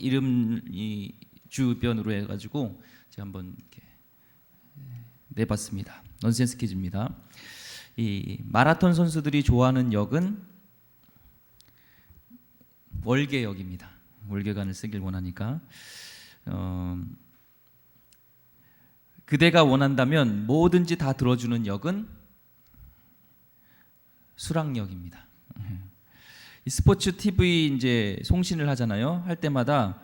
이름이 주변으로 해가지고 제가 한번 이렇게 내봤습니다. 넌센스 퀴즈입니다. 이 마라톤 선수들이 좋아하는 역은 월계역입니다. 월계관을 쓰길 원하니까 그대가 원한다면 뭐든지 다 들어주는 역은 수락역입니다. 이 스포츠 TV 이제 송신을 하잖아요. 할 때마다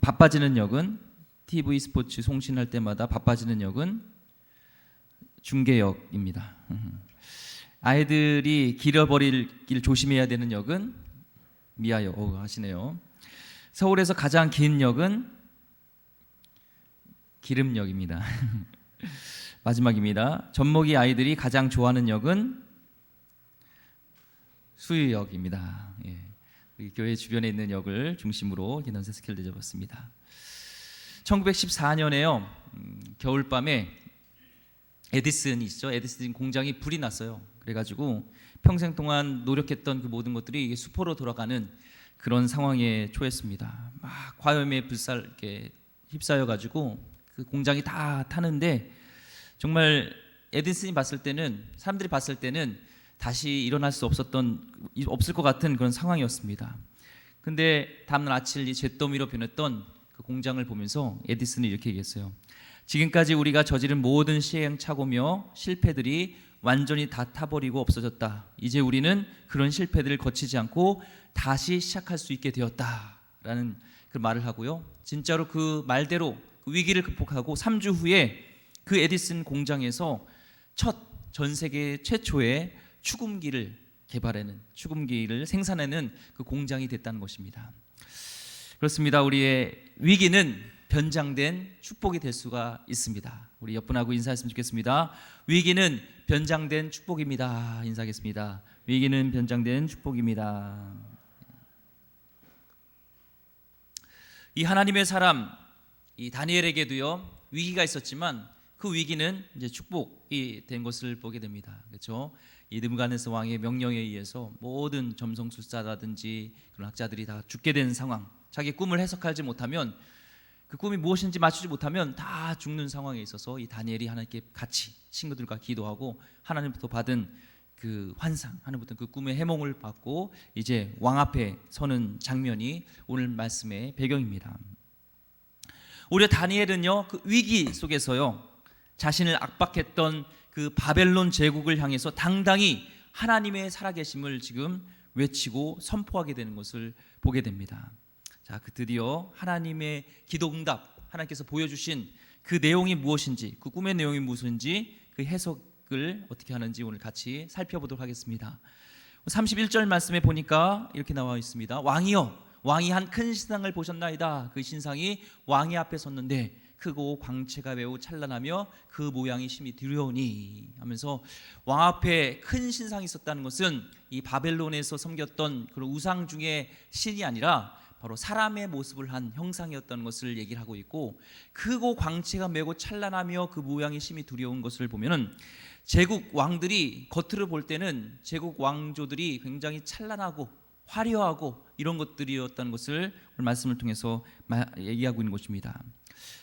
바빠지는 역은 TV 스포츠 송신할 때마다 바빠지는 역은 중계역입니다. 아이들이 길어버리길 조심해야 되는 역은 미아역. 하시네요. 서울에서 가장 긴 역은 기름역입니다. 마지막입니다. 젖먹이 아이들이 가장 좋아하는 역은 수유역입니다. 예. 우리 교회 주변에 있는 역을 중심으로 넌센스 퀴즈를 내줘봤습니다. 1914년에요. 겨울밤에 에디슨 공장이 불이 났어요. 그래가지고 평생 동안 노력했던 그 모든 것들이 수포로 돌아가는 그런 상황에 처했습니다. 막 화염에 불살게 휩싸여가지고 그 공장이 다 타는데 정말 에디슨이 봤을 때는 사람들이 봤을 때는 다시 일어날 수 없을 것 같은 그런 상황이었습니다. 근데 다음날 아침 이 잿더미로 변했던 그 공장을 보면서 에디슨이 이렇게 얘기했어요. 지금까지 우리가 저지른 모든 시행착오며 실패들이 완전히 다 타버리고 없어졌다. 이제 우리는 그런 실패들을 거치지 않고 다시 시작할 수 있게 되었다라는 그 말을 하고요. 진짜로 그 말대로 그 위기를 극복하고 3주 후에 그 에디슨 공장에서 전 세계 최초의 축음기를 생산해낸 그 공장이 됐다는 것입니다. 그렇습니다. 우리의 위기는 변장된 축복이 될 수가 있습니다. 우리 옆분하고 인사했으면 좋겠습니다. 위기는 변장된 축복입니다. 인사하겠습니다. 위기는 변장된 축복입니다. 이 하나님의 사람 이 다니엘에게도요 위기가 있었지만 그 위기는 이제 축복이 된 것을 보게 됩니다. 그렇죠? 이 느부갓네살 왕의 명령에 의해서 모든 점성술사라든지 그런 학자들이 다 죽게 된 상황, 자기 꿈을 해석하지 못하면 그 꿈이 무엇인지 맞추지 못하면 다 죽는 상황에 있어서 이 다니엘이 하나님께 같이 친구들과 기도하고 하나님부터 받은 그 환상, 하나님부터 그 꿈의 해몽을 받고 이제 왕 앞에 서는 장면이 오늘 말씀의 배경입니다. 오히려 다니엘은요 그 위기 속에서요 자신을 압박했던 그 바벨론 제국을 향해서 당당히 하나님의 살아계심을 지금 외치고 선포하게 되는 것을 보게 됩니다. 자, 그 드디어 하나님의 기도 응답, 하나님께서 보여주신 그 내용이 무엇인지, 그 꿈의 내용이 무엇인지 그 해석을 어떻게 하는지 오늘 같이 살펴보도록 하겠습니다. 31절 말씀에 보니까 이렇게 나와 있습니다. 왕이여, 왕이 한 큰 신상을 보셨나이다. 그 신상이 왕의 앞에 섰는데 크고 광채가 매우 찬란하며 그 모양이 심히 두려우니 하면서 왕 앞에 큰 신상이 있었다는 것은 이 바벨론에서 섬겼던 그런 우상 중의 신이 아니라 바로 사람의 모습을 한 형상이었던 것을 얘기를 하고 있고, 크고 광채가 매우 찬란하며 그 모양이 심히 두려운 것을 보면은 제국 왕들이 겉으로 볼 때는 제국 왕조들이 굉장히 찬란하고 화려하고 이런 것들이었다는 것을 오늘 말씀을 통해서 얘기하고 있는 것입니다.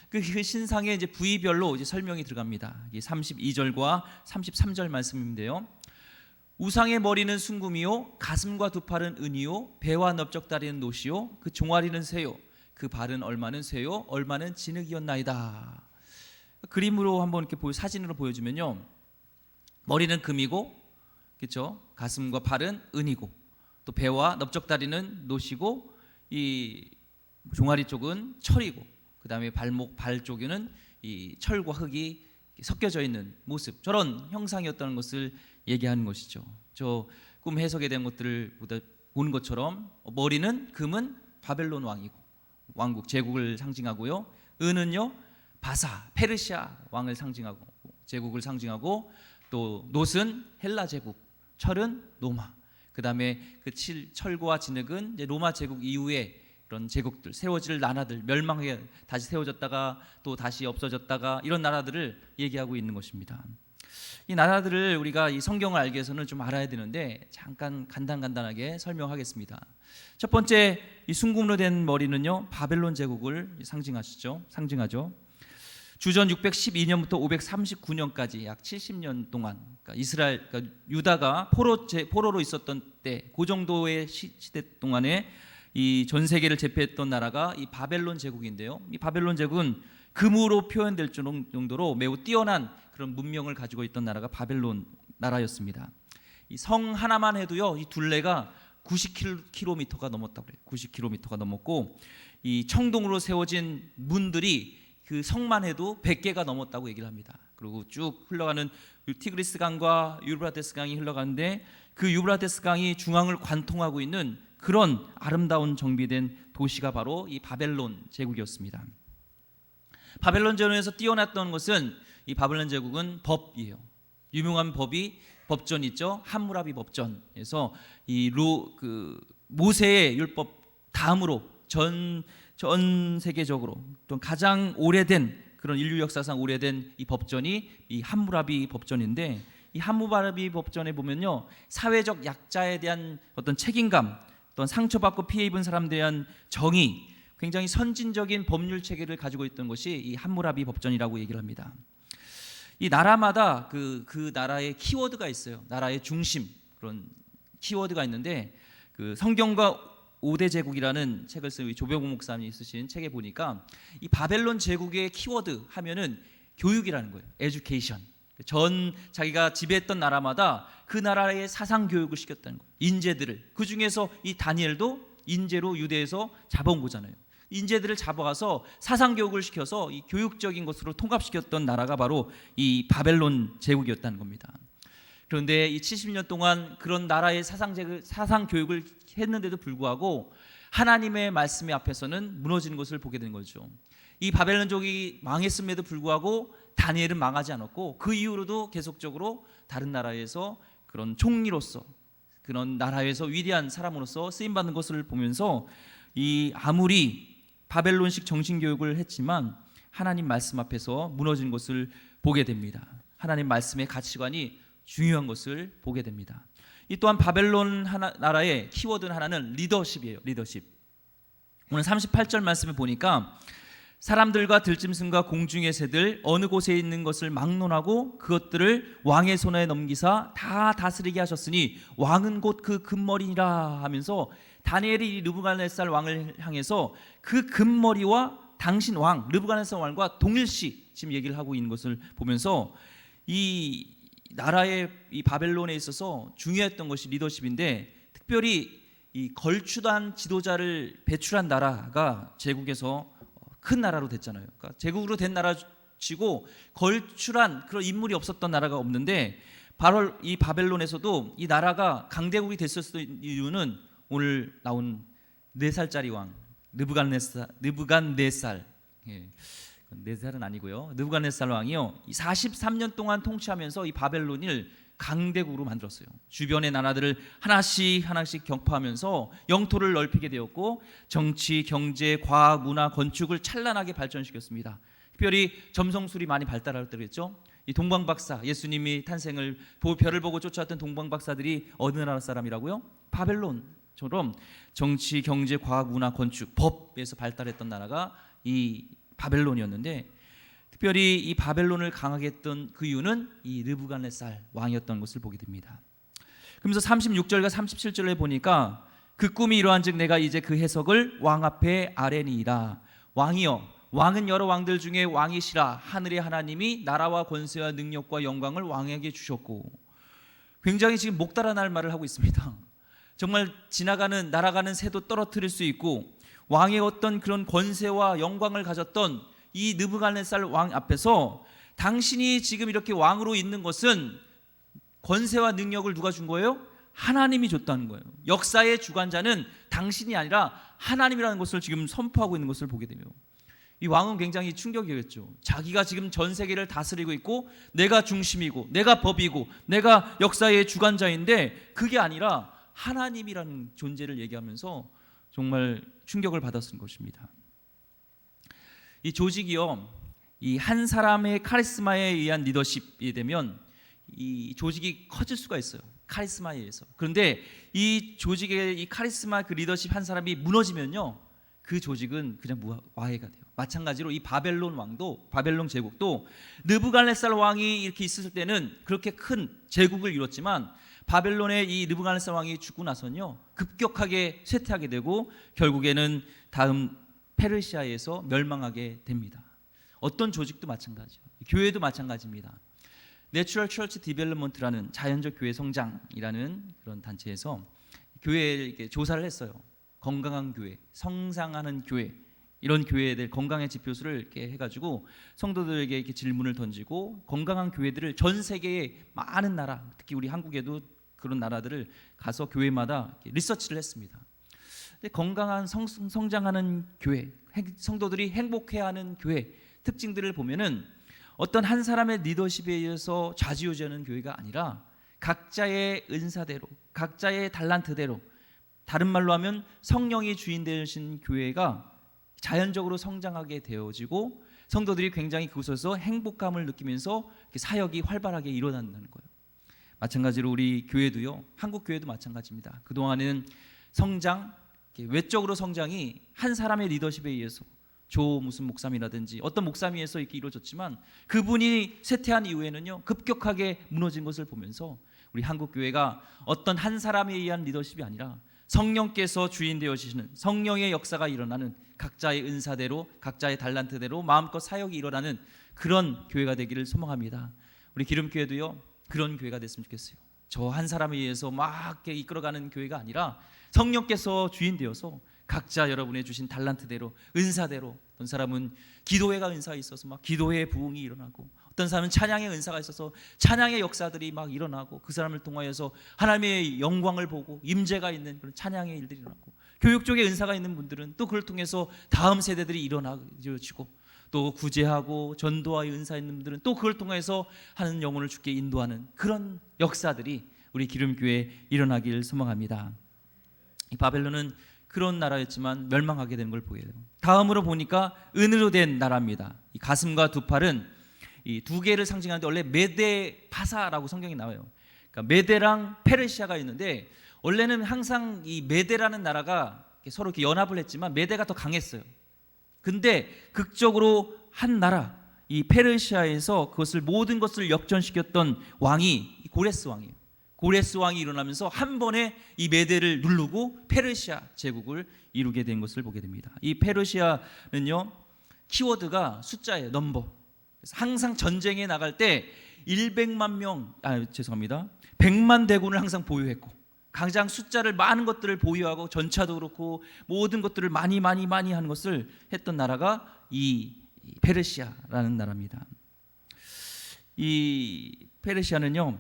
그 신상의 이제 부위별로 이제 설명이 들어갑니다. 32절과 33절 말씀인데요. 우상의 머리는 순금이요, 가슴과 두 팔은 은이요, 배와 넓적다리는 노시요, 그 종아리는 새요, 그 발은 얼마는 쇠요, 얼마는 진흙이었나이다. 그림으로 한번 이렇게 사진으로 보여주면요, 머리는 금이고, 그렇죠? 가슴과 팔은 은이고, 또 배와 넓적다리는 노시고, 이 종아리 쪽은 철이고, 그 다음에 발 쪽에는 이 철과 흙이 섞여져 있는 모습, 저런 형상이었다는 것을 얘기하는 것이죠. 저 꿈 해석에 대한 것들을 보는 것처럼 머리는 금은 바벨론 왕국 제국을 상징하고요, 은은요 바사 페르시아 왕을 상징하고 제국을 상징하고, 또 놋은 헬라 제국, 철은 로마, 그 다음에 그 철과 진흙은 이제 로마 제국 이후에 그런 제국들, 세워질 나라들, 멸망하게 다시 세워졌다가 또 다시 없어졌다가 이런 나라들을 얘기하고 있는 것입니다. 이 나라들을 우리가 이 성경을 알기 위해서는 좀 알아야 되는데 잠깐 간단하게 설명하겠습니다. 첫 번째, 이 순금으로 된 머리는요, 바벨론 제국을 상징하죠. 주전 612년부터 539년까지 약 70년 동안, 그러니까 유다가 포로로 있었던 때, 그 정도의 시대 동안에 이 전 세계를 제패했던 나라가 이 바벨론 제국인데요. 이 바벨론 제국은 금으로 표현될 정도로 매우 뛰어난 그런 문명을 가지고 있던 나라가 바벨론 나라였습니다. 이 성 하나만 해도요, 이 둘레가 90km가 넘었다고 그래요. 90km가 넘었고, 이 청동으로 세워진 문들이 그 성만 해도 100개가 넘었다고 얘기를 합니다. 그리고 쭉 흘러가는 티그리스 강과 유브라테스 강이 흘러가는데, 그 유브라테스 강이 중앙을 관통하고 있는 그런 아름다운 정비된 도시가 바로 이 바벨론 제국이었습니다. 바벨론 제국에서 뛰어났던 것은, 이 바벨론 제국은 법이에요. 유명한 법전이 있죠. 함무라비 법전에서 이 모세의 율법 다음으로 전 세계적으로 또 가장 오래된, 그런 인류 역사상 오래된 이 법전이 이 함무라비 법전인데, 이 함무라비 법전에 보면요, 사회적 약자에 대한 어떤 책임감, 어떤 상처받고 피해 입은 사람들에 대한 정의, 굉장히 선진적인 법률 체계를 가지고 있던 것이 이 함무라비 법전이라고 얘기를 합니다. 이 나라마다 그 나라의 키워드가 있어요. 나라의 중심, 그런 키워드가 있는데, 그 성경과 5대 제국이라는 책을 쓴 조병호 목사님이 쓰신 책에 보니까 이 바벨론 제국의 키워드 하면은 교육이라는 거예요. 에듀케이션. 자기가 지배했던 나라마다 그 나라의 사상 교육을 시켰다는 거예요. 인재들을. 그 중에서 이 다니엘도 인재로 유대에서 잡아온 거잖아요. 인재들을 잡아가서 사상 교육을 시켜서 이 교육적인 것으로 통합시켰던 나라가 바로 이 바벨론 제국이었다는 겁니다. 그런데 이 70년 동안 그런 나라의 사상 교육을 했는데도 불구하고 하나님의 말씀 앞에서는 무너지는 것을 보게 된 거죠. 이 바벨론 제국이 망했음에도 불구하고 다니엘은 망하지 않았고, 그 이후로도 계속적으로 다른 나라에서 그런 총리로서, 그런 나라에서 위대한 사람으로서 쓰임받는 것을 보면서, 이 아무리 바벨론식 정신교육을 했지만 하나님 말씀 앞에서 무너진 것을 보게 됩니다. 하나님 말씀의 가치관이 중요한 것을 보게 됩니다. 이 또한 바벨론 나라의 키워드 하나는 리더십이에요. 리더십. 오늘 38절 말씀을 보니까, 사람들과 들짐승과 공중의 새들 어느 곳에 있는 것을 막론하고 그것들을 왕의 손에 넘기사 다 다스리게 하셨으니 왕은 곧 그 금머리니라 하면서, 다니엘이 느부갓네살 왕을 향해서 그 금머리와 당신 왕 느부갓네살 왕과 동일시 지금 얘기를 하고 있는 것을 보면서, 이 나라의 이 바벨론에 있어서 중요했던 것이 리더십인데, 특별히 이 걸출한 지도자를 배출한 나라가 제국에서 큰 나라로 됐잖아요. 그러니까 제국으로 된 나라치고 걸출한 그런 인물이 없었던 나라가 없는데, 바로 이 바벨론에서도 이 나라가 강대국이 됐었던 이유는 오늘 나온 4살짜리 왕 느부갓네살, 4살은 아니고요. 느부갓네살 왕이요, 43년 동안 통치하면서 이 바벨론을 강대국으로 만들었어요. 주변의 나라들을 하나씩 격파하면서 영토를 넓히게 되었고, 정치, 경제, 과학, 문화, 건축을 찬란하게 발전시켰습니다. 특별히 점성술이 많이 발달했더랬죠. 이 동방박사, 예수님이 탄생을 별을 보고 쫓아왔던 동방박사들이 어느 나라 사람이라고요? 바벨론처럼 정치, 경제, 과학, 문화, 건축, 법에서 발달했던 나라가 이 바벨론이었는데, 특별히 이 바벨론을 강하게 했던 그 이유는 이 느부갓네살 왕이었던 것을 보게 됩니다. 그러면서 36절과 37절에 보니까, 그 꿈이 이러한즉 내가 이제 그 해석을 왕 앞에 아뢰니이다. 왕이여, 왕은 여러 왕들 중에 왕이시라. 하늘의 하나님이 나라와 권세와 능력과 영광을 왕에게 주셨고. 굉장히 지금 목달아날 말을 하고 있습니다. 정말 날아가는 새도 떨어뜨릴 수 있고, 왕의 어떤 그런 권세와 영광을 가졌던 이 느부갓네살 왕 앞에서, 당신이 지금 이렇게 왕으로 있는 것은 권세와 능력을 누가 준 거예요? 하나님이 줬다는 거예요. 역사의 주관자는 당신이 아니라 하나님이라는 것을 지금 선포하고 있는 것을 보게 되며, 이 왕은 굉장히 충격이었죠. 자기가 지금 전 세계를 다스리고 있고, 내가 중심이고, 내가 법이고, 내가 역사의 주관자인데, 그게 아니라 하나님이라는 존재를 얘기하면서 정말 충격을 받았을 것입니다. 이 조직이요, 이 한 사람의 카리스마에 의한 리더십이 되면 이 조직이 커질 수가 있어요. 카리스마에 의해서. 그런데 이 조직의 이 카리스마 그 리더십 한 사람이 무너지면요, 그 조직은 그냥 무화해가 돼요. 마찬가지로 이 바벨론 제국도 느부갓네살 왕이 이렇게 있을 때는 그렇게 큰 제국을 이뤘지만 바벨론의 이 느부갓네살 왕이 죽고 나서는요, 급격하게 쇠퇴하게 되고 결국에는 다음 페르시아에서 멸망하게 됩니다. 어떤 조직도 마찬가지예요. 교회도 마찬가지입니다. 내추럴 처치 디벨롭먼트라는 자연적 교회 성장이라는 그런 단체에서 교회에 조사를 했어요. 건강한 교회, 성장하는 교회, 이런 교회들 건강의 지표수를 이렇게 해가지고 성도들에게 이렇게 질문을 던지고 건강한 교회들을 전 세계의 많은 나라, 특히 우리 한국에도 그런 나라들을 가서 교회마다 리서치를 했습니다. 근데 건강한 성장하는 교회, 성도들이 행복해하는 교회 특징들을 보면은 어떤 한 사람의 리더십에 의해서 좌지우지하는 교회가 아니라 각자의 은사대로, 각자의 달란트대로, 다른 말로 하면 성령이 주인 되신 교회가 자연적으로 성장하게 되어지고 성도들이 굉장히 그곳에서 행복감을 느끼면서 사역이 활발하게 일어난다는 거예요. 마찬가지로 우리 교회도요, 한국 교회도 마찬가지입니다. 그동안은 성장, 외적으로 성장이 한 사람의 리더십에 의해서 조 무슨 목사님이라든지 어떤 목사님에 의해서 이렇게 이루어졌지만 그분이 쇠퇴한 이후에는요, 급격하게 무너진 것을 보면서 우리 한국 교회가 어떤 한 사람에 의한 리더십이 아니라 성령께서 주인 되어지시는 성령의 역사가 일어나는 각자의 은사대로 각자의 달란트대로 마음껏 사역이 일어나는 그런 교회가 되기를 소망합니다. 우리 기름교회도요, 그런 교회가 됐으면 좋겠어요. 저 한 사람에 의해서 막 이끌어가는 교회가 아니라 성령께서 주인 되어서 각자 여러분의 주신 달란트대로 은사대로, 어떤 사람은 기도회가 은사가 있어서 막 기도회의 부흥이 일어나고, 어떤 사람은 찬양의 은사가 있어서 찬양의 역사들이 막 일어나고, 그 사람을 통하여서 하나님의 영광을 보고 임재가 있는 그런 찬양의 일들이 일어나고, 교육 쪽에 은사가 있는 분들은 또 그걸 통해서 다음 세대들이 일어나지고, 또 구제하고 전도와의 은사 있는 분들은 또 그걸 통해서 하는 영혼을 주께 인도하는 그런 역사들이 우리 기름교회에 일어나길 소망합니다. 이 바벨론은 그런 나라였지만 멸망하게 되는 걸 보여요. 다음으로 보니까 은으로 된 나라입니다. 이 가슴과 두 팔은 이 두 개를 상징하는데 원래 메데 파사라고 성경이 나와요. 그러니까 메데랑 페르시아가 있는데 원래는 항상 이 메데라는 나라가 서로 이렇게 연합을 했지만 메데가 더 강했어요. 근데 극적으로 한 나라 이 페르시아에서 그것을 모든 것을 역전시켰던 왕이 고레스 왕이에요. 고레스 왕이 일어나면서 한 번에 이 메데를 누르고 페르시아 제국을 이루게 된 것을 보게 됩니다. 이 페르시아는요, 키워드가 숫자예요. 넘버. 그래서 항상 전쟁에 나갈 때 100만 대군을 항상 보유했고, 가장 숫자를 많은 것들을 보유하고 전차도 그렇고 모든 것들을 많이 하는 것을 했던 나라가 이 페르시아라는 나라입니다. 이 페르시아는요,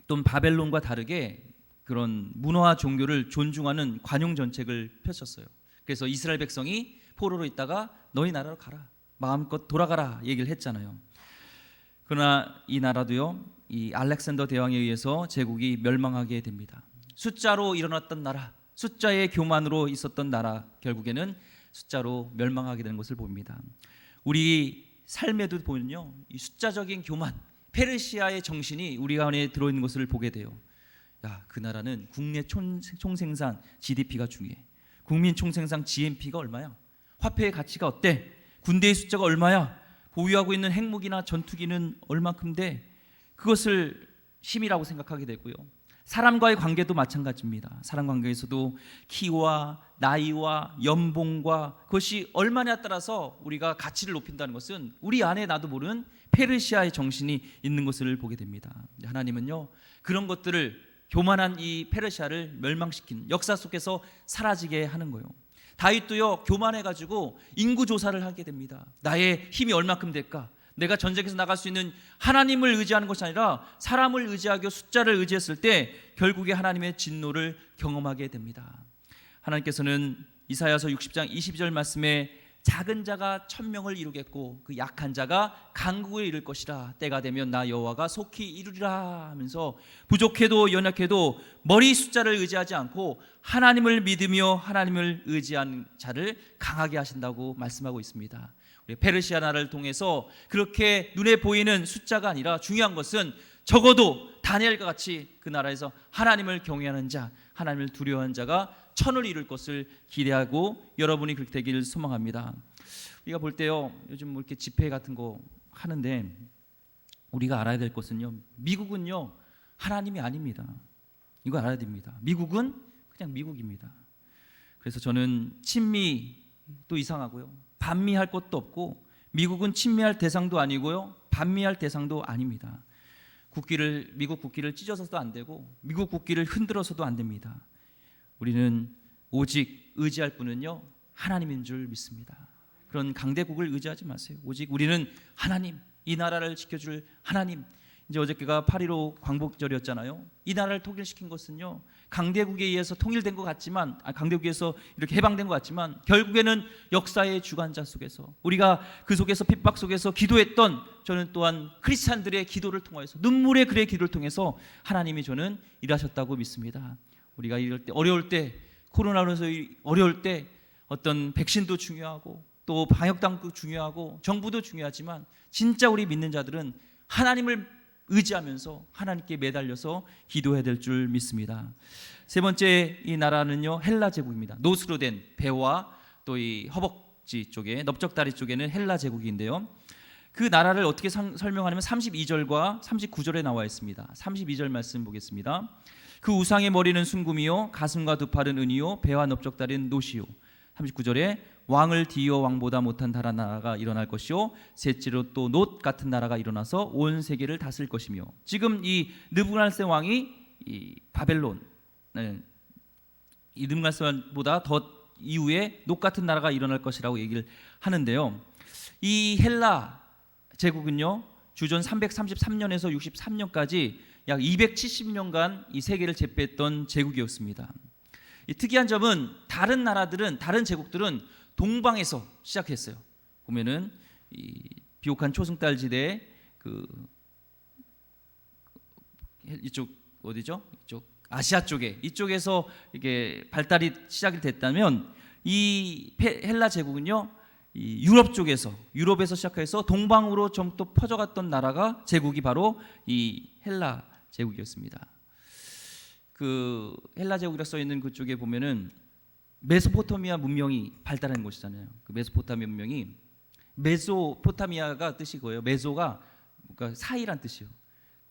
또 바벨론과 다르게 그런 문화와 종교를 존중하는 관용 정책을 펼쳤어요. 그래서 이스라엘 백성이 포로로 있다가 너희 나라로 가라, 마음껏 돌아가라 얘기를 했잖아요. 그러나 이 나라도요, 이 알렉산더 대왕에 의해서 제국이 멸망하게 됩니다. 숫자로 일어났던 나라, 숫자의 교만으로 있었던 나라, 결국에는 숫자로 멸망하게 되는 것을 봅니다. 우리 삶에도 보면요, 이 숫자적인 교만, 페르시아의 정신이 우리 안에 들어있는 것을 보게 돼요. 야, 그 나라는 국내 총생산 GDP가 중요해. 국민 총생산 GNP가 얼마야? 화폐의 가치가 어때? 군대의 숫자가 얼마야? 보유하고 있는 핵무기나 전투기는 얼만큼 돼? 그것을 힘이라고 생각하게 되고요. 사람과의 관계도 마찬가지입니다. 사람 관계에서도 키와 나이와 연봉과 그것이 얼마냐에 따라서 우리가 가치를 높인다는 것은 우리 안에 나도 모르는 페르시아의 정신이 있는 것을 보게 됩니다. 하나님은요, 그런 것들을, 교만한 이 페르시아를 멸망시킨 역사 속에서 사라지게 하는 거예요. 다윗도요, 교만해가지고 인구 조사를 하게 됩니다. 나의 힘이 얼마큼 될까? 내가 전쟁에서 나갈 수 있는 하나님을 의지하는 것이 아니라 사람을 의지하고 숫자를 의지했을 때 결국에 하나님의 진노를 경험하게 됩니다. 하나님께서는 이사야서 60장 22절 말씀에 작은 자가 1000명을 이루겠고 그 약한 자가 강국에 이를 것이라. 때가 되면 나 여호와가 속히 이루리라 하면서 부족해도 연약해도 머리 숫자를 의지하지 않고 하나님을 믿으며 하나님을 의지한 자를 강하게 하신다고 말씀하고 있습니다. 우리 페르시아 나라를 통해서 그렇게 눈에 보이는 숫자가 아니라 중요한 것은 적어도 다니엘과 같이 그 나라에서 하나님을 경외하는 자, 하나님을 두려워하는 자가 천을 이룰 것을 기대하고 여러분이 그렇게 되기를 소망합니다. 우리가 볼 때요, 요즘 뭐 이렇게 집회 같은 거 하는데 우리가 알아야 될 것은요, 미국은요 하나님이 아닙니다. 이거 알아야 됩니다. 미국은 그냥 미국입니다. 그래서 저는 친미도 이상하고요, 반미할 것도 없고, 미국은 친미할 대상도 아니고요, 반미할 대상도 아닙니다. 미국 국기를 찢어서도 안 되고, 미국 국기를 흔들어서도 안 됩니다. 우리는 오직 의지할 분은요 하나님인 줄 믿습니다. 그런 강대국을 의지하지 마세요. 오직 우리는 하나님, 이 나라를 지켜줄 하나님. 이제 어저께가 8.15 광복절이었잖아요. 이 나라를 통일시킨 것은요, 강대국에 의해서 통일된 것 같지만, 강대국에서 이렇게 해방된 것 같지만, 결국에는 역사의 주관자 속에서, 우리가 그 속에서 핍박 속에서 기도했던, 저는 또한 크리스찬들의 기도를 통해서, 눈물의 그의 기도를 통해서 하나님이 저는 일하셨다고 믿습니다. 우리가 이럴 때, 어려울 때, 코로나로 어려울 때 어떤 백신도 중요하고 또 방역당국도 중요하고 정부도 중요하지만, 진짜 우리 믿는 자들은 하나님을 의지하면서 하나님께 매달려서 기도해야 될 줄 믿습니다. 세 번째 이 나라는요 헬라 제국입니다. 노스로 된 배와 또 이 허벅지 쪽에, 넓적다리 쪽에는 헬라 제국인데요, 그 나라를 어떻게 설명하냐면 32절과 39절에 나와 있습니다. 32절 말씀 보겠습니다. 그 우상의 머리는 순금이요, 가슴과 두 팔은 은이요, 배와 넓적다리는 노시요. 39절에 왕을 뒤이어 왕보다 못한 다른 나라가 일어날 것이요, 셋째로 또 놋 같은 나라가 일어나서 온 세계를 다스릴 것이며. 지금 이 느부갓네살 왕이 이 바벨론, 이 느부갓네살보다 더 이후에 놋 같은 나라가 일어날 것이라고 얘기를 하는데요, 이 헬라 제국은요 주전 333년에서 63년까지 약 270년간 이 세계를 제패했던 제국이었습니다. 이 특이한 점은 다른 나라들은, 다른 제국들은 동방에서 시작했어요. 보면은 이 비옥한 초승달 지대, 그 이쪽 어디죠? 이쪽 아시아 쪽에, 이쪽에서 이게 발달이 시작이 됐다면, 이 헬라 제국은요 이 유럽 쪽에서, 유럽에서 시작해서 동방으로 좀 또 퍼져갔던 나라가, 제국이 바로 이 헬라 제국이었습니다. 그 헬라 제국이라 써 있는 그쪽에 보면은 메소포타미아 문명이 발달한 곳이잖아요. 그 메소포타미아 문명이, 메소포타미아가 뜻이 뭐예요? 메소가 그러니까 사이란 뜻이요.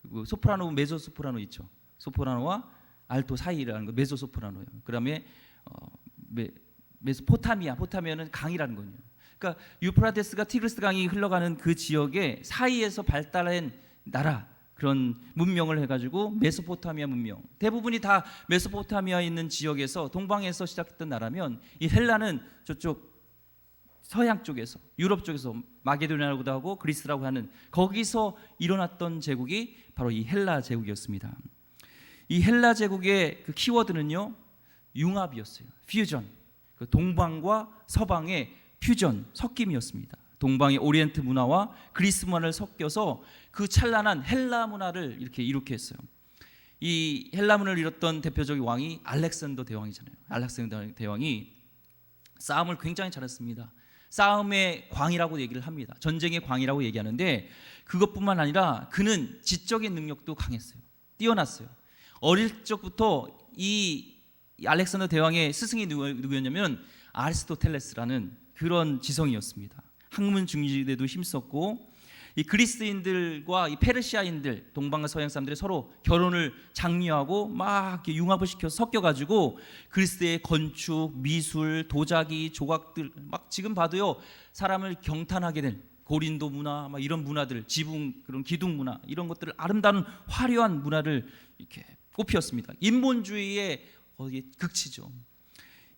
그리고 소프라노, 메소 소프라노 있죠. 소프라노와 알토 사이라는 거 메소 소프라노예요. 그다음에 메소포타미아, 포타미아는 강이라는 거예요. 그러니까 유프라테스가 티그리스 강이 흘러가는 그 지역의 사이에서 발달한 나라, 그런 문명을 해가지고 메소포타미아 문명, 대부분이 다 메소포타미아에 있는 지역에서, 동방에서 시작했던 나라면, 이 헬라는 저쪽 서양 쪽에서, 유럽 쪽에서, 마게도니아라고도 하고 그리스라고 하는, 거기서 일어났던 제국이 바로 이 헬라 제국이었습니다. 이 헬라 제국의 그 키워드는요 융합이었어요. 퓨전, 그 동방과 서방의 퓨전, 섞임이었습니다. 동방의 오리엔트 문화와 그리스 문화를 섞여서 그 찬란한 헬라 문화를 이렇게 이룩해 했어요. 이 헬라 문화를 이뤘던 대표적인 왕이 알렉산더 대왕이잖아요. 알렉산더 대왕이 싸움을 굉장히 잘했습니다. 싸움의 광이라고 얘기를 합니다. 전쟁의 광이라고 얘기하는데, 그것뿐만 아니라 그는 지적인 능력도 강했어요. 뛰어났어요. 어릴 적부터 이 알렉산더 대왕의 스승이 누구였냐면 아리스토텔레스라는 그런 지성이었습니다. 학문 중지에도 힘썼고, 이 그리스인들과 이 페르시아인들, 동방과 서양 사람들이 서로 결혼을 장려하고 막 이렇게 융합을 시켜서 섞여가지고 그리스의 건축, 미술, 도자기, 조각들, 막 지금 봐도요 사람을 경탄하게 된 고린도 문화, 막 이런 문화들, 지붕, 그런 기둥 문화, 이런 것들을, 아름다운 화려한 문화를 이렇게 꽃피웠습니다. 인본주의의 극치죠.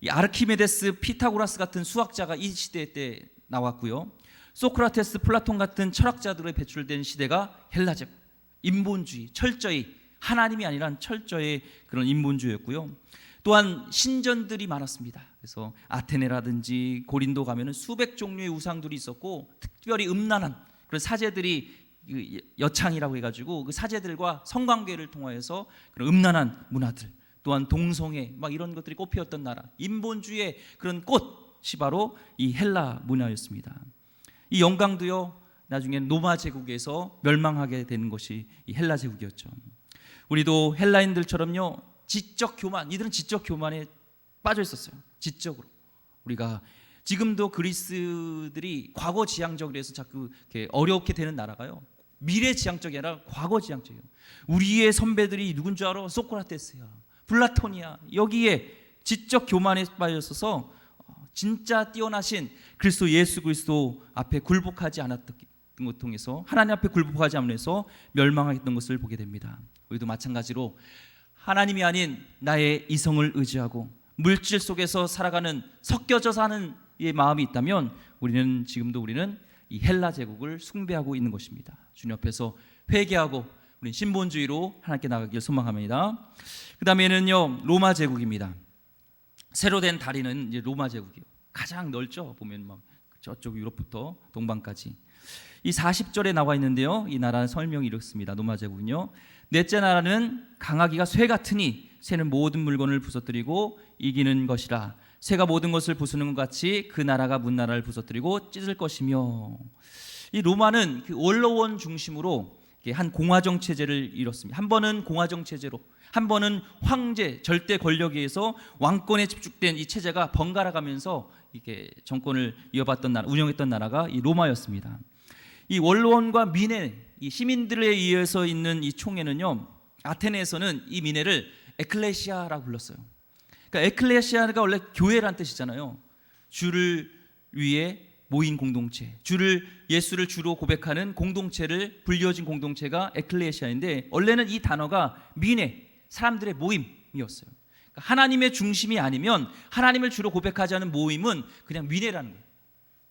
이 아르키메데스, 피타고라스 같은 수학자가 이 시대 때 나왔고요. 소크라테스, 플라톤 같은 철학자들의 배출된 시대가 헬라제국, 인본주의, 철저히 하나님이 아니란 철저히 그런 인본주의였고요. 또한 신전들이 많았습니다. 그래서 아테네라든지 고린도 가면은 수백 종류의 우상들이 있었고, 특별히 음란한 그런 사제들이, 여창이라고 해가지고 그 사제들과 성관계를 통하여서 그런 음란한 문화들, 또한 동성애, 막 이런 것들이 꽃피었던 나라, 인본주의의 그런 꽃이 바로 이 헬라 문화였습니다. 이 영광도요 나중에 로마 제국에서 멸망하게 되는 것이 이 헬라 제국이었죠. 우리도 헬라인들처럼요, 지적 교만, 이들은 지적 교만에 빠져 있었어요. 지적으로. 우리가 지금도 그리스들이 과거 지향적으로 해서 자꾸 이렇게 어렵게 되는 나라가요, 미래 지향적이 아니라 과거 지향적이에요. 우리의 선배들이 누군 줄 알아? 소크라테스야, 플라톤이야. 여기에 지적 교만에 빠졌어서 진짜 뛰어나신 그리스도 예수 그리스도 앞에 굴복하지 않았던 것을 통해서, 하나님 앞에 굴복하지 않으면서 멸망했던 것을 보게 됩니다. 우리도 마찬가지로 하나님이 아닌 나의 이성을 의지하고 물질 속에서 살아가는, 섞여져 사는 이 마음이 있다면 지금도 우리는 이 헬라 제국을 숭배하고 있는 것입니다. 주님 앞에서 회개하고 우리 신본주의로 하나님께 나가길 소망합니다. 그 다음에는요, 로마 제국입니다. 새로 된 다리는 이제 로마 제국이에요. 가장 넓죠. 보면 막 저쪽 유럽부터 동방까지. 이 40절에 나와 있는데요, 이 나라는 설명이 이렇습니다. 로마 제국은요, 넷째 나라는 강하기가 쇠 같으니 쇠는 모든 물건을 부서뜨리고 이기는 것이라. 쇠가 모든 것을 부수는 것 같이 그 나라가 문나라를 부서뜨리고 찢을 것이며. 이 로마는 그 원로원 중심으로 한 공화정 체제를 이뤘습니다. 한 번은 공화정 체제로, 한 번은 황제, 절대 권력에 의해서 왕권에 집중된 이 체제가 번갈아 가면서 이렇게 정권을 이어봤던 나라, 운영했던 나라가 이 로마였습니다. 이 원로원과 민회, 이 시민들에 의해서 있는 이 총회는요, 아테네에서는 이 민회를 에클레시아라고 불렀어요. 그러니까 에클레시아가 원래 교회란 뜻이잖아요. 주를 위해 모인 공동체, 예수를 주로 고백하는 공동체를 불려진 공동체가 에클레시아인데, 원래는 이 단어가 민회, 사람들의 모임이었어요. 그러니까 하나님의 중심이 아니면, 하나님을 주로 고백하지 않은 모임은 그냥 민회라는 거예요.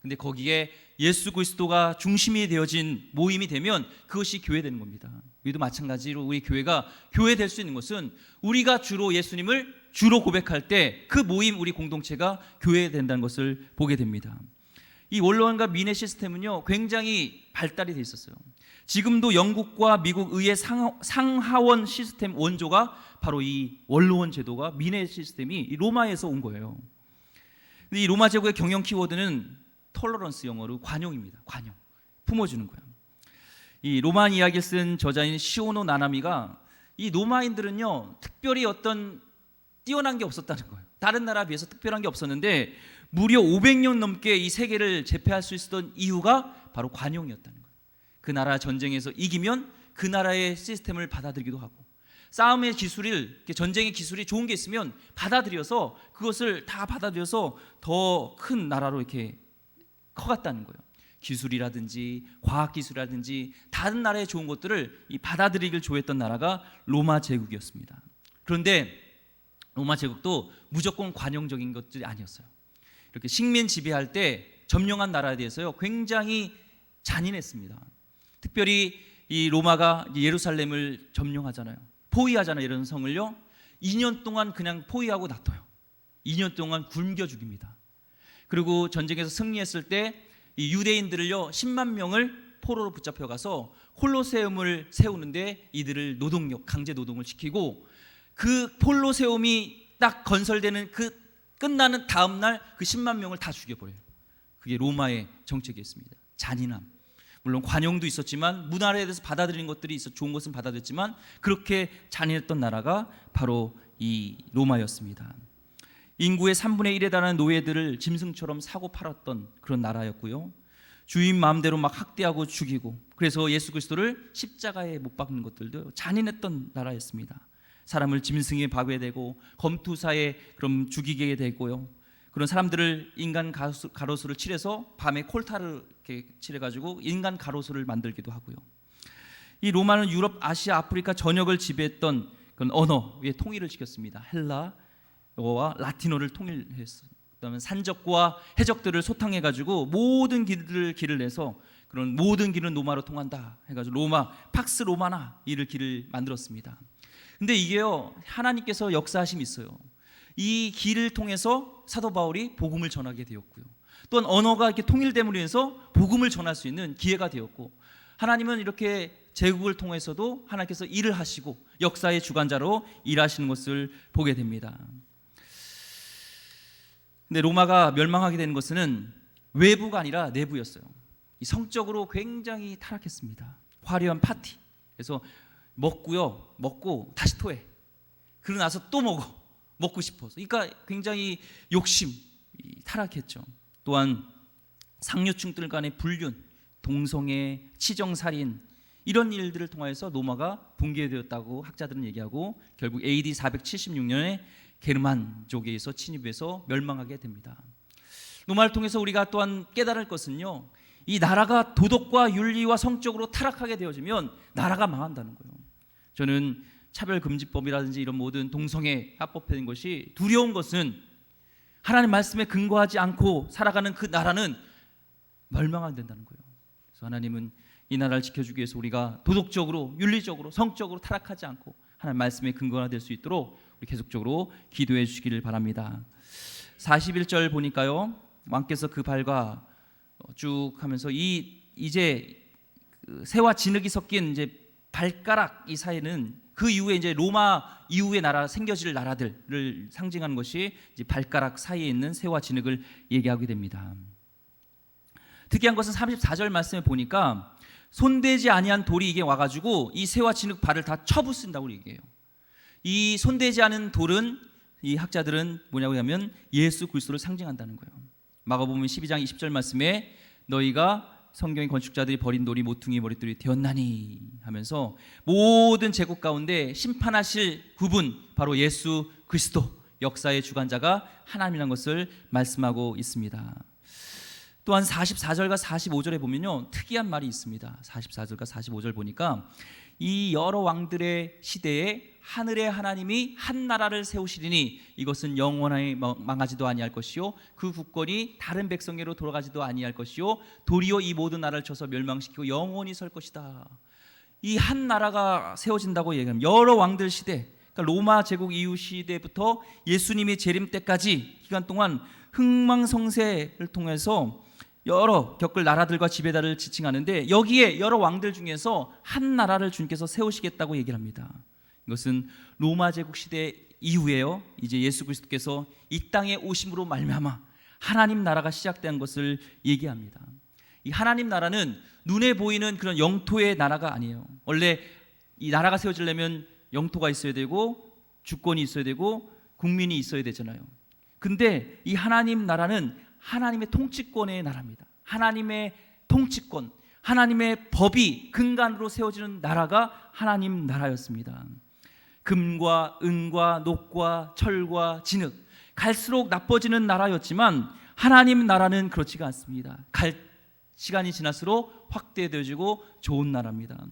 근데 거기에 예수 그리스도가 중심이 되어진 모임이 되면 그것이 교회 되는 겁니다. 우리도 마찬가지로 우리 교회가 교회 될 수 있는 것은 우리가 주로 예수님을 주로 고백할 때 그 모임, 우리 공동체가 교회 된다는 것을 보게 됩니다. 이 원로원과 민회 시스템은요, 굉장히 발달이 돼 있었어요. 지금도 영국과 미국 의회 상하원 시스템 원조가 바로 이 원로원 제도가, 민회 시스템이 이 로마에서 온 거예요. 근데 이 로마 제국의 경영 키워드는 톨러런스, 영어로 관용입니다. 관용, 품어주는 거예요. 이 로마 이야기를 쓴 저자인 시오노 나나미가 이 로마인들은요, 특별히 어떤 뛰어난 게 없었다는 거예요. 다른 나라에 비해서 특별한 게 없었는데 무려 500년 넘게 이 세계를 제패할 수 있었던 이유가 바로 관용이었다는 거예요. 그 나라 전쟁에서 이기면 그 나라의 시스템을 받아들이기도 하고, 싸움의 기술을, 전쟁의 기술이 좋은 게 있으면 받아들여서 그것을 다 받아들여서 더 큰 나라로 이렇게 커갔다는 거예요. 기술이라든지 과학기술이라든지 다른 나라의 좋은 것들을 받아들이길 좋아했던 나라가 로마 제국이었습니다. 그런데 로마 제국도 무조건 관용적인 것들이 아니었어요. 이렇게 식민 지배할 때 점령한 나라에 대해서요, 굉장히 잔인했습니다. 특별히 이 로마가 예루살렘을 점령하잖아요. 포위하잖아요. 이런 성을요, 2년 동안 그냥 포위하고 놔둬요. 2년 동안 굶겨 죽입니다. 그리고 전쟁에서 승리했을 때 이 유대인들을요, 10만 명을 포로로 붙잡혀 가서 콜로세움을 세우는데 이들을 강제 노동을 시키고, 그 콜로세움이 딱 건설되는 그 끝나는 다음 날 그 10만 명을 다 죽여버려요. 그게 로마의 정책이었습니다. 잔인함. 물론 관용도 있었지만 문화에 대해서 받아들이는 것들이 있어, 좋은 것은 받아들였지만 그렇게 잔인했던 나라가 바로 이 로마였습니다. 인구의 3분의 1에 달하는 노예들을 짐승처럼 사고 팔았던 그런 나라였고요. 주인 마음대로 막 학대하고 죽이고, 그래서 예수 그리스도를 십자가에 못 박는 것들도 잔인했던 나라였습니다. 사람을 짐승에 박외되고 검투사에 그럼 죽이게 되고요. 그런 사람들을 인간 가로수를 칠해서 밤에 콜타를 이렇게 칠해가지고 인간 가로수를 만들기도 하고요. 이 로마는 유럽, 아시아, 아프리카 전역을 지배했던 그런 언어의 통일을 시켰습니다. 헬라어와 라틴어를 통일했어요. 그다음에 산적과 해적들을 소탕해가지고 모든 길을 내서 그런 모든 길은 로마로 통한다 해가지고 로마, 팍스 로마나 이를 길을 만들었습니다. 근데 이게요, 하나님께서 역사하심이 있어요. 이 길을 통해서 사도 바울이 복음을 전하게 되었고요. 또한 언어가 이렇게 통일됨으로 인해서 복음을 전할 수 있는 기회가 되었고, 하나님은 이렇게 제국을 통해서도 하나님께서 일을 하시고 역사의 주관자로 일하시는 것을 보게 됩니다. 근데 로마가 멸망하게 되는 것은 외부가 아니라 내부였어요. 이 성적으로 굉장히 타락했습니다. 화려한 파티. 그래서 먹고 다시 토해. 그러고 나서 또 먹고 싶어서. 그러니까 굉장히 욕심 타락했죠. 또한 상류층들 간의 불륜, 동성애, 치정살인 이런 일들을 통해서 로마가 붕괴되었다고 학자들은 얘기하고 결국 AD 476년에 게르만족에서 침입해서 멸망하게 됩니다. 로마를 통해서 우리가 또한 깨달을 것은요, 이 나라가 도덕과 윤리와 성적으로 타락하게 되어지면 나라가 망한다는 거예요. 저는 차별금지법이라든지 이런 모든 동성애 합법화된 것이 두려운 것은 하나님 말씀에 근거하지 않고 살아가는 그 나라는 멸망하게 된다는 거예요. 그래서 하나님은 이 나라를 지켜주기 위해서 우리가 도덕적으로, 윤리적으로, 성적으로 타락하지 않고 하나님 말씀에 근거가 될 수 있도록 우리 계속적으로 기도해 주시기를 바랍니다. 41절 보니까요, 왕께서 그 발과 쭉 하면서 이제 새와 진흙이 섞인 이제 발가락 이 사이는 그 이후에 이제 로마 이후의 나라 생겨질 나라들을 상징하는 것이 이제 발가락 사이에 있는 새와 진흙을 얘기하게 됩니다. 특이한 것은 34절 말씀에 보니까 손대지 아니한 돌이 이게 와가지고 이 새와 진흙 발을 다 쳐부순다고 얘기해요. 이 손대지 않은 돌은 이 학자들은 뭐냐고 하면 예수 그리스도를 상징한다는 거예요. 마가복음 12장 20절 말씀에 너희가 성경의 건축자들이 버린 돌이 모퉁이 머릿돌이 되었나니 하면서 모든 제국 가운데 심판하실 그분 바로 예수 그리스도, 역사의 주관자가 하나님이라는 것을 말씀하고 있습니다. 또한 44절과 45절에 보면요, 특이한 말이 있습니다. 44절과 45절 보니까 이 여러 왕들의 시대에 하늘의 하나님이 한 나라를 세우시리니 이것은 영원히 망하지도 아니할 것이요 그 국권이 다른 백성에게로 돌아가지도 아니할 것이요 도리어 이 모든 나라를 쳐서 멸망시키고 영원히 설 것이다. 이 한 나라가 세워진다고 얘기하면 여러 왕들 시대, 그러니까 로마 제국 이후 시대부터 예수님이 재림 때까지 기간 동안 흥망성쇠를 통해서 여러 겪을 나라들과 지배자를 지칭하는데 여기에 여러 왕들 중에서 한 나라를 주님께서 세우시겠다고 얘기를 합니다. 이것은 로마 제국 시대 이후에요, 이제 예수 그리스도께서 이 땅에 오심으로 말미암아 하나님 나라가 시작된 것을 얘기합니다. 이 하나님 나라는 눈에 보이는 그런 영토의 나라가 아니에요. 원래 이 나라가 세워지려면 영토가 있어야 되고 주권이 있어야 되고 국민이 있어야 되잖아요. 근데 이 하나님 나라는 하나님의 통치권의 나라입니다. 하나님의 통치권, 하나님의 법이 근간으로 세워지는 나라가 하나님 나라였습니다. 금과 은과 녹과 철과 진흙, 갈수록 나빠지는 나라였지만 하나님 나라는 그렇지가 않습니다. 시간이 지날수록 확대되어지고 좋은 나라입니다.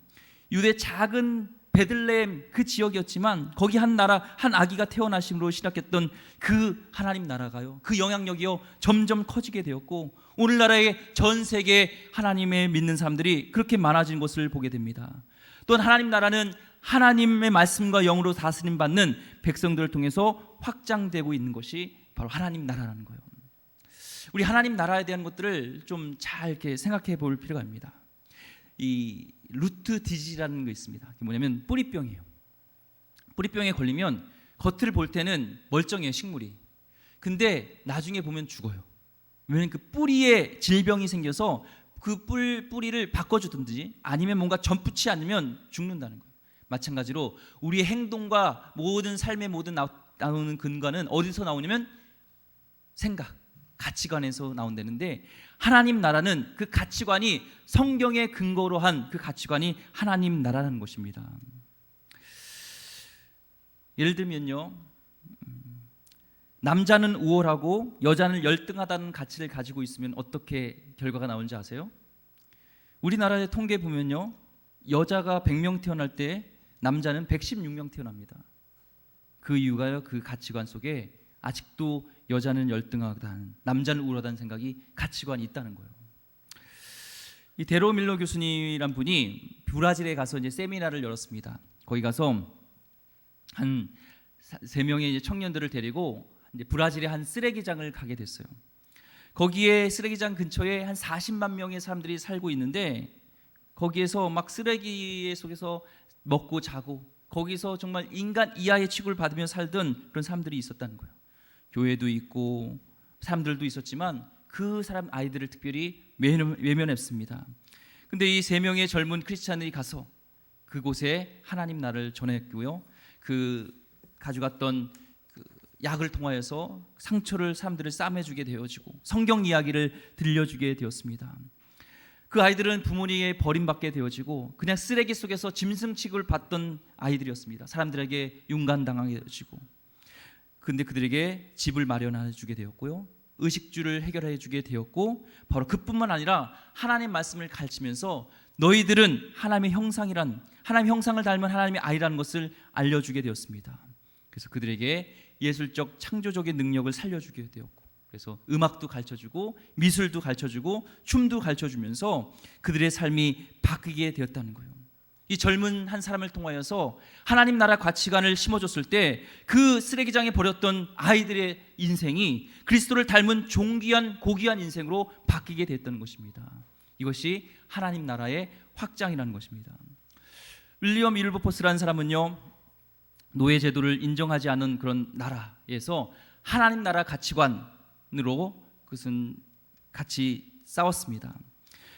유대 작은 베들레헴 그 지역이었지만 거기 한 나라, 한 아기가 태어나심으로 시작했던 그 하나님 나라가요, 그 영향력이요 점점 커지게 되었고 오늘날의 전 세계 하나님의 믿는 사람들이 그렇게 많아진 것을 보게 됩니다. 또한 하나님 나라는 하나님의 말씀과 영으로 다스림 받는 백성들을 통해서 확장되고 있는 것이 바로 하나님 나라라는 거예요. 우리 하나님 나라에 대한 것들을 좀 잘 이렇게 생각해 볼 필요가 있습니다. 이 루트 디지라는 거 있습니다. 그게 뭐냐면 뿌리병이에요. 뿌리병에 걸리면 겉을 볼 때는 멀쩡해요, 식물이. 근데 나중에 보면 죽어요. 왜냐하면 그 뿌리에 질병이 생겨서 그 뿌리를 바꿔주든지 아니면 뭔가 전부치 않으면 죽는다는 거예요. 마찬가지로 우리의 행동과 모든 삶의 모든 나오는 근간은 어디서 나오냐면 생각, 가치관에서 나온다는데 하나님 나라는 그 가치관이 성경의 근거로 한 그 가치관이 하나님 나라라는 것입니다. 예를 들면요, 남자는 우월하고 여자는 열등하다는 가치를 가지고 있으면 어떻게 결과가 나오는지 아세요? 우리나라의 통계 보면요, 여자가 100명 태어날 때 남자는 116명 태어납니다. 그 이유가요, 그 가치관 속에 아직도 여자는 열등하다는, 남자는 우월하다는 생각이, 가치관이 있다는 거예요. 이 데로 밀러 교수님이란 분이 브라질에 가서 이제 세미나를 열었습니다. 거기 가서 한 3명의 이제 청년들을 데리고 이제 브라질의 한 쓰레기장을 가게 됐어요. 거기에 쓰레기장 근처에 한 40만 명의 사람들이 살고 있는데 거기에서 막 쓰레기 속에서 먹고 자고 거기서 정말 인간 이하의 취급을 받으며 살던 그런 사람들이 있었다는 거예요. 교회도 있고 사람들도 있었지만 그 사람 아이들을 특별히 외면했습니다. 근데 이 3명의 젊은 크리스찬들이 가서 그곳에 하나님 나라를 전했고요, 그 가져갔던 그 약을 통하여서 상처를 사람들을 싸매주게 되어지고 성경 이야기를 들려주게 되었습니다. 그 아이들은 부모님의 버림받게 되어지고 그냥 쓰레기 속에서 짐승 취급을 받던 아이들이었습니다. 사람들에게 윤간당하게 되어지고, 근데 그들에게 집을 마련해 주게 되었고요, 의식주를 해결해 주게 되었고, 바로 그뿐만 아니라 하나님의 말씀을 가르치면서 너희들은 하나님의 형상을 닮은 하나님의 아이라는 것을 알려주게 되었습니다. 그래서 그들에게 예술적 창조적인 능력을 살려주게 되었고, 그래서 음악도 가르쳐주고 미술도 가르쳐주고 춤도 가르쳐주면서 그들의 삶이 바뀌게 되었다는 거예요. 이 젊은 한 사람을 통하여서 하나님 나라 가치관을 심어줬을 때 그 쓰레기장에 버렸던 아이들의 인생이 그리스도를 닮은 존귀한 고귀한 인생으로 바뀌게 됐다는 것입니다. 이것이 하나님 나라의 확장이라는 것입니다. 윌리엄 윌버포스라는 사람은요, 노예 제도를 인정하지 않은 그런 나라에서 하나님 나라 가치관으로 그것은 같이 싸웠습니다.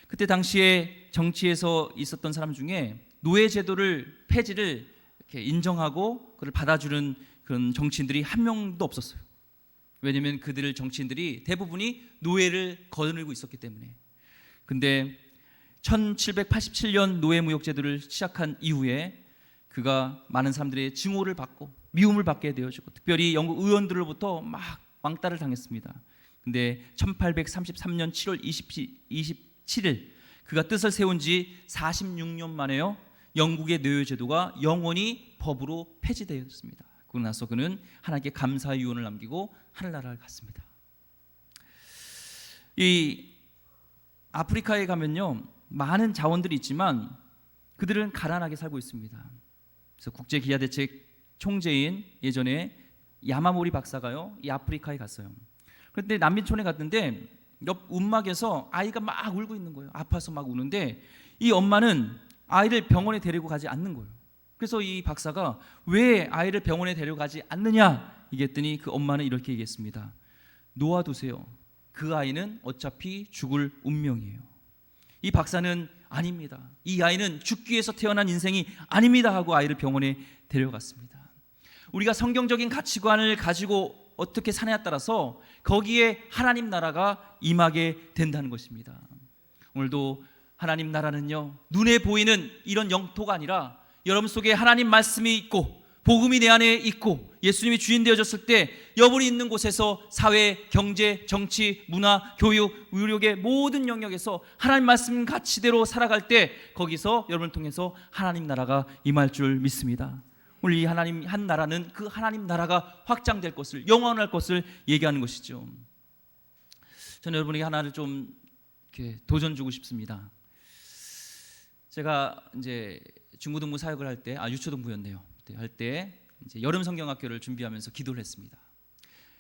그때 당시에 정치에서 있었던 사람 중에 노예 제도를 폐지를 이렇게 인정하고 그걸 받아주는 그런 정치인들이 한 명도 없었어요. 왜냐하면 그들 정치인들이 대부분이 노예를 거느리고 있었기 때문에. 근데 1787년 노예무역 제도를 시작한 이후에 그가 많은 사람들의 증오를 받고 미움을 받게 되어지고, 특별히 영국 의원들로부터 막 왕따를 당했습니다. 근데 1833년 7월 27일 그가 뜻을 세운 지 46년 만에요, 영국의 노예 제도가 영원히 법으로 폐지되었습니다. 그러고 나서 그는 하나님께 감사의 유언을 남기고 하늘나라를 갔습니다. 이 아프리카에 가면요, 많은 자원들이 있지만 그들은 가난하게 살고 있습니다. 그래서 국제기아대책 총재인 예전에 야마모리 박사가요, 이 아프리카에 갔어요. 그런데 난민촌에 갔는데 옆 움막에서 아이가 막 울고 있는 거예요. 아파서 막 우는데 이 엄마는 아이를 병원에 데리고 가지 않는 거예요. 그래서 이 박사가 왜 아이를 병원에 데려가지 않느냐 얘기했더니 그 엄마는 이렇게 얘기했습니다. 놓아두세요. 그 아이는 어차피 죽을 운명이에요. 이 박사는 아닙니다. 이 아이는 죽기 위해서 태어난 인생이 아닙니다 하고 아이를 병원에 데려갔습니다. 우리가 성경적인 가치관을 가지고 어떻게 사냐에 따라서 거기에 하나님 나라가 임하게 된다는 것입니다. 오늘도 하나님 나라는요, 눈에 보이는 이런 영토가 아니라 여러분 속에 하나님 말씀이 있고 복음이 내 안에 있고 예수님이 주인 되어졌을 때 여러분이 있는 곳에서 사회, 경제, 정치, 문화, 교육, 의료의 모든 영역에서 하나님 말씀 가치대로 살아갈 때 거기서 여러분을 통해서 하나님 나라가 임할 줄 믿습니다. 오늘 이 하나님 한 나라는 그 하나님 나라가 확장될 것을, 영원할 것을 얘기하는 것이죠. 저는 여러분에게 하나를 좀 이렇게 도전 주고 싶습니다. 제가 이제 중고등부 사역을 할 때, 유초등부였네요. 할 때 이제 여름 성경학교를 준비하면서 기도를 했습니다.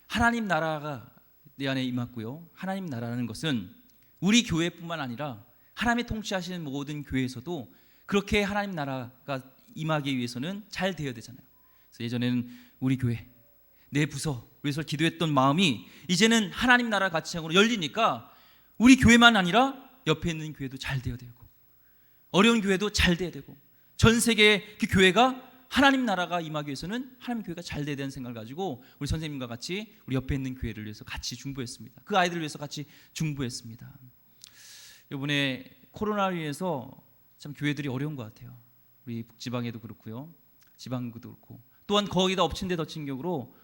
하나님 나라가 내 안에 임했고요. 하나님 나라는 것은 우리 교회뿐만 아니라 하나님이 통치하시는 모든 교회에서도 그렇게 하나님 나라가 임하기 위해서는 잘 되어야 되잖아요. 그래서 예전에는 우리 교회, 내 부서, 그래서 기도했던 마음이 이제는 하나님 나라 가치관으로 열리니까 우리 교회만 아니라 옆에 있는 교회도 잘 되어야 되고 어려운 교회도 잘 돼야 되고 전 세계의 그 교회가 하나님 나라가 임하기 위해서는 하나님 교회가 잘 돼야 되는 생각을 가지고 우리 선생님과 같이 우리 옆에 있는 교회를 위해서 같이 중보했습니다. 그 아이들을 위해서 같이 중보했습니다. 이번에 코로나로 인해서 참 교회들이 어려운 것 같아요. 우리 북지방에도 그렇고요, 지방도 그렇고, 또한 거기다 엎친 데 덮친 격으로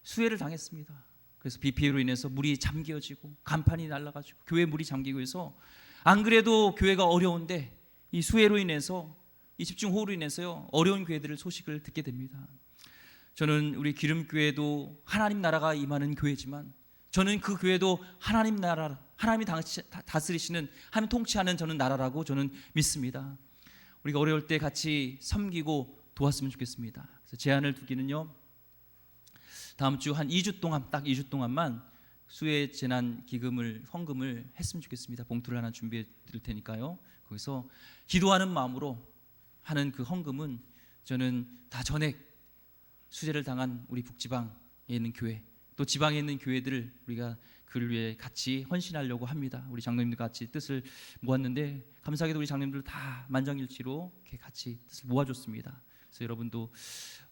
수해를 당했습니다. 그래서 비 피해로 인해서 물이 잠겨지고 간판이 날아가지고 교회 물이 잠기고 해서 안 그래도 교회가 어려운데 이 수해로 인해서, 이 집중호우로 인해서요, 어려운 교회들을 소식을 듣게 됩니다. 저는 우리 기름교회도 하나님 나라가 임하는 교회지만 저는 그 교회도 하나님 나라, 하나님이 다스리시는, 하나님 통치하는 저는 나라라고 저는 믿습니다. 우리가 어려울 때 같이 섬기고 도왔으면 좋겠습니다. 그래서 제안을 두기는요, 다음 주 한 2주 동안, 딱 2주 동안만 수해 재난 기금을, 헌금을 했으면 좋겠습니다. 봉투를 하나 준비해 드릴 테니까요. 거기서 기도하는 마음으로 하는 그 헌금은 저는 다 전액 수재를 당한 우리 북지방에 있는 교회, 또 지방에 있는 교회들을 우리가 그를 위해 같이 헌신하려고 합니다. 우리 장로님들 같이 뜻을 모았는데 감사하게도 우리 장로님들 다 만장일치로 이렇게 같이 뜻을 모아줬습니다. 그래서 여러분도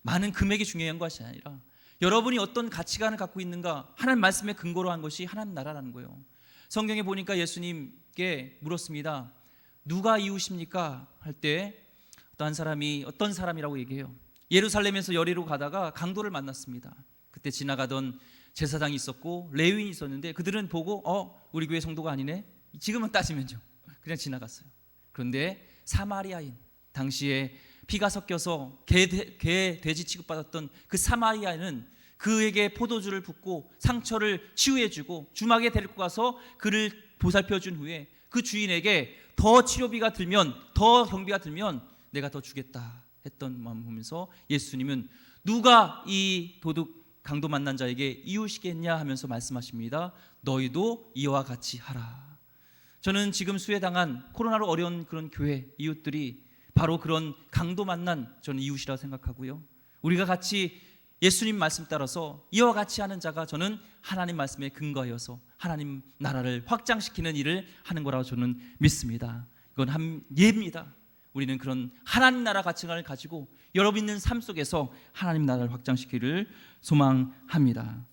많은 금액이 중요한 것이 아니라 여러분이 어떤 가치관을 갖고 있는가, 하나님 말씀에 근거로 한 것이 하나님 나라라는 거예요. 성경에 보니까 예수님께 물었습니다. 누가 이웃입니까? 할 때 어떤 사람이 어떤 사람이라고 얘기해요. 예루살렘에서 여리로 가다가 강도를 만났습니다. 그때 지나가던 제사장이 있었고 레위인이 있었는데 그들은 보고 우리 교회 성도가 아니네, 지금은 따지면요, 그냥 지나갔어요. 그런데 사마리아인, 당시에 피가 섞여서 개 돼지 취급받았던 그 사마리아인은 그에게 포도주를 붓고 상처를 치유해주고 주막에 데리고 가서 그를 보살펴준 후에 그 주인에게 더 치료비가 들면, 더 경비가 들면 내가 더 주겠다 했던 마음 보면서 예수님은 누가 이 도둑 강도 만난 자에게 이웃이겠냐 하면서 말씀하십니다. 너희도 이와 같이 하라. 저는 지금 수혜당한 코로나로 어려운 그런 교회 이웃들이 바로 그런 강도 만난 저는 이웃이라고 생각하고요. 우리가 같이 예수님 말씀 따라서 이와 같이 하는 자가 저는 하나님 말씀에 근거하여서 하나님 나라를 확장시키는 일을 하는 거라고 저는 믿습니다. 이건 한 예입니다. 우리는 그런 하나님 나라 가치관을 가지고 여러분 있는 삶 속에서 하나님 나라를 확장시키기를 소망합니다.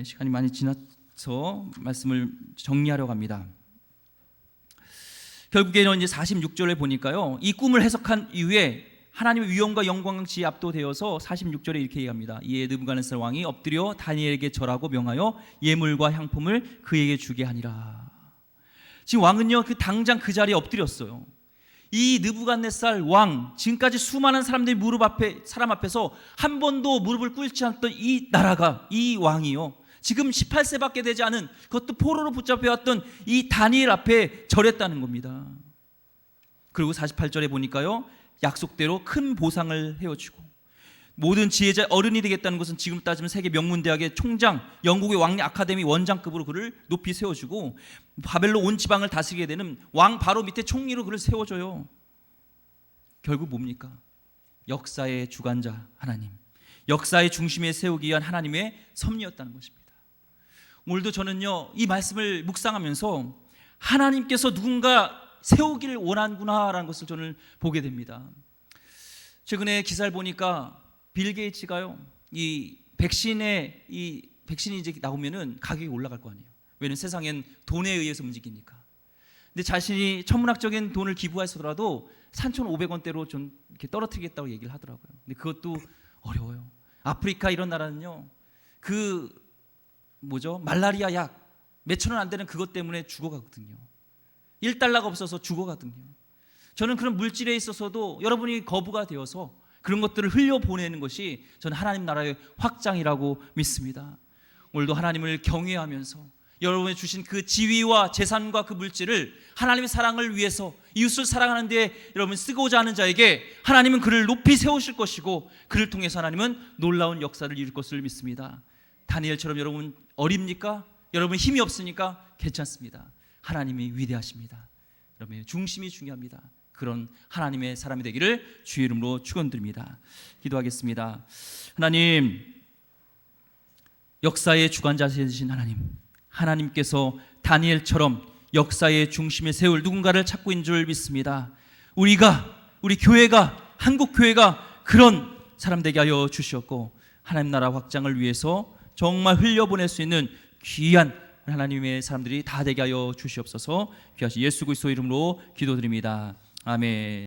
시간이 많이 지나서 말씀을 정리하려고 합니다. 결국에는 이제 46절에 보니까요, 이 꿈을 해석한 이후에 하나님의 위엄과 영광지에 압도되어서 46절에 이렇게 얘기합니다. 이에 느부갓네살 왕이 엎드려 다니엘에게 절하고 명하여 예물과 향품을 그에게 주게 하니라. 지금 왕은요, 당장 그 자리에 엎드렸어요. 이 느부갓네살 왕, 지금까지 수많은 사람들이 사람 앞에서 한 번도 무릎을 꿇지 않았던 이 나라가, 이 왕이요, 지금 18세밖에 되지 않은, 그것도 포로로 붙잡혀왔던 이 다니엘 앞에 절했다는 겁니다. 그리고 48절에 보니까요, 약속대로 큰 보상을 해주고 모든 지혜자 어른이 되겠다는 것은 지금 따지면 세계 명문대학의 총장, 영국의 왕리 아카데미 원장급으로 그를 높이 세워주고 바벨론 온 지방을 다스리게 되는 왕 바로 밑에 총리로 그를 세워줘요. 결국 뭡니까? 역사의 주관자 하나님, 역사의 중심에 세우기 위한 하나님의 섭리였다는 것입니다. 오늘도 저는요, 이 말씀을 묵상하면서 하나님께서 누군가 세우기를 원하는구나라는 것을 저는 보게 됩니다. 최근에 기사를 보니까 빌 게이츠가요, 이 백신이 이제 나오면은 가격이 올라갈 거 아니에요. 왜냐면 세상엔 돈에 의해서 움직이니까. 근데 자신이 천문학적인 돈을 기부하더라도 3,500원대로 좀 이렇게 떨어뜨리겠다고 얘기를 하더라고요. 근데 그것도 어려워요. 아프리카 이런 나라는요, 말라리아 약 몇천 원 안 되는 그것 때문에 죽어가거든요. 1달러가 없어서 죽어가거든요. 저는 그런 물질에 있어서도 여러분이 거부가 되어서 그런 것들을 흘려보내는 것이 저는 하나님 나라의 확장이라고 믿습니다. 오늘도 하나님을 경외하면서 여러분이 주신 그 지위와 재산과 그 물질을 하나님의 사랑을 위해서 이웃을 사랑하는 데 여러분 쓰고자 하는 자에게 하나님은 그를 높이 세우실 것이고 그를 통해서 하나님은 놀라운 역사를 이룰 것을 믿습니다. 다니엘처럼 여러분 어립니까? 여러분 힘이 없으니까 괜찮습니다. 하나님이 위대하십니다. 여러분의 중심이 중요합니다. 그런 하나님의 사람이 되기를 주의 이름으로 축원드립니다. 기도하겠습니다. 하나님, 역사의 주관자이신 하나님께서 다니엘처럼 역사의 중심에 세울 누군가를 찾고 있는 줄 믿습니다. 우리 교회가, 한국 교회가 그런 사람 되게 하여 주시었고 하나님 나라 확장을 위해서 정말 흘려보낼 수 있는 귀한 하나님의 사람들이 다 되게 하여 주시옵소서. 귀하신 예수 그리스도 이름으로 기도드립니다. 아멘.